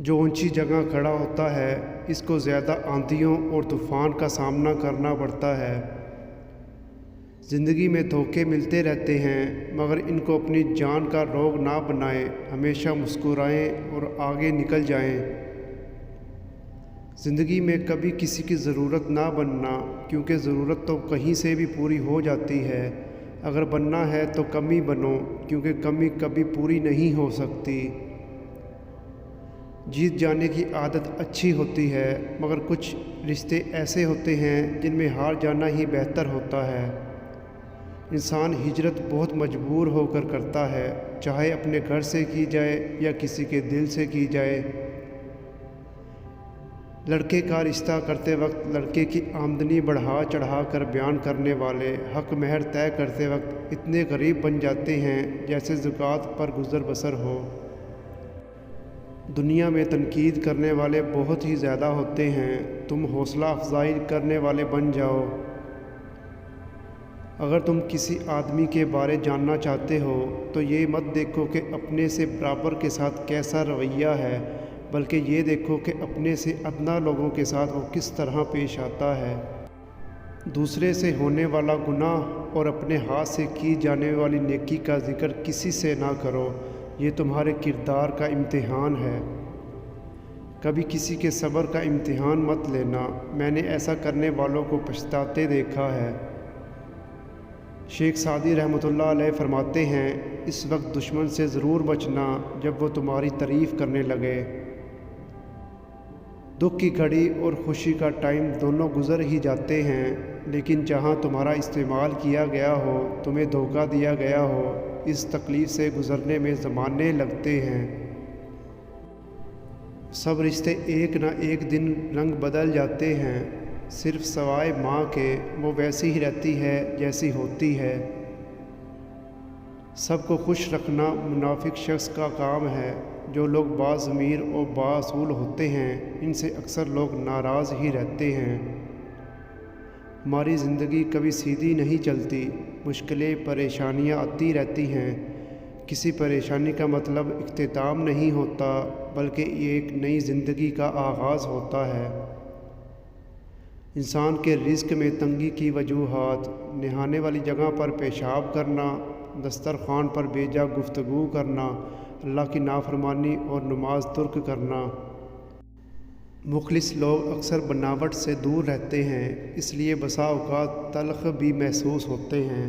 جو اونچی جگہ کھڑا ہوتا ہے اس کو زیادہ آندھیوں اور طوفان کا سامنا کرنا پڑتا ہے۔ زندگی میں دھوکے ملتے رہتے ہیں مگر ان کو اپنی جان کا روگ نہ بنائیں، ہمیشہ مسکرائیں اور آگے نکل جائیں۔ زندگی میں کبھی کسی کی ضرورت نہ بننا، کیونکہ ضرورت تو کہیں سے بھی پوری ہو جاتی ہے۔ اگر بننا ہے تو کمی بنو، کیونکہ کمی کبھی پوری نہیں ہو سکتی۔ جیت جانے کی عادت اچھی ہوتی ہے مگر کچھ رشتے ایسے ہوتے ہیں جن میں ہار جانا ہی بہتر ہوتا ہے۔ انسان ہجرت بہت مجبور ہو کر کرتا ہے، چاہے اپنے گھر سے کی جائے یا کسی کے دل سے کی جائے۔ لڑکے کا رشتہ کرتے وقت لڑکے کی آمدنی بڑھا چڑھا کر بیان کرنے والے حق مہر طے کرتے وقت اتنے غریب بن جاتے ہیں جیسے زکوٰۃ پر گزر بسر ہو۔ دنیا میں تنقید کرنے والے بہت ہی زیادہ ہوتے ہیں، تم حوصلہ افزائی کرنے والے بن جاؤ۔ اگر تم کسی آدمی کے بارے جاننا چاہتے ہو تو یہ مت دیکھو کہ اپنے سے برابر کے ساتھ کیسا رویہ ہے، بلکہ یہ دیکھو کہ اپنے سے ادنا لوگوں کے ساتھ وہ کس طرح پیش آتا ہے۔ دوسرے سے ہونے والا گناہ اور اپنے ہاتھ سے کی جانے والی نیکی کا ذکر کسی سے نہ کرو، یہ تمہارے کردار کا امتحان ہے۔ کبھی کسی کے صبر کا امتحان مت لینا، میں نے ایسا کرنے والوں کو پچھتاتے دیکھا ہے۔ شیخ سعدی رحمۃ اللہ علیہ فرماتے ہیں، اس وقت دشمن سے ضرور بچنا جب وہ تمہاری تعریف کرنے لگے۔ دکھ کی گھڑی اور خوشی کا ٹائم دونوں گزر ہی جاتے ہیں، لیکن جہاں تمہارا استعمال کیا گیا ہو، تمہیں دھوکہ دیا گیا ہو، اس تکلیف سے گزرنے میں زمانے لگتے ہیں۔ سب رشتے ایک نہ ایک دن رنگ بدل جاتے ہیں، صرف سوائے ماں کے وہ ویسی ہی رہتی ہے جیسی ہوتی ہے۔ سب کو خوش رکھنا منافق شخص کا کام ہے۔ جو لوگ باضمیر اور بااصول ہوتے ہیں ان سے اکثر لوگ ناراض ہی رہتے ہیں۔ ہماری زندگی کبھی سیدھی نہیں چلتی، مشکلیں پریشانیاں آتی رہتی ہیں۔ کسی پریشانی کا مطلب اختتام نہیں ہوتا، بلکہ یہ ایک نئی زندگی کا آغاز ہوتا ہے۔ انسان کے رزق میں تنگی کی وجوہات: نہانے والی جگہ پر پیشاب کرنا، دسترخوان پر بیجا گفتگو کرنا، اللہ کی نافرمانی اور نماز ترک کرنا۔ مخلص لوگ اکثر بناوٹ سے دور رہتے ہیں، اس لیے بسا اوقات تلخ بھی محسوس ہوتے ہیں۔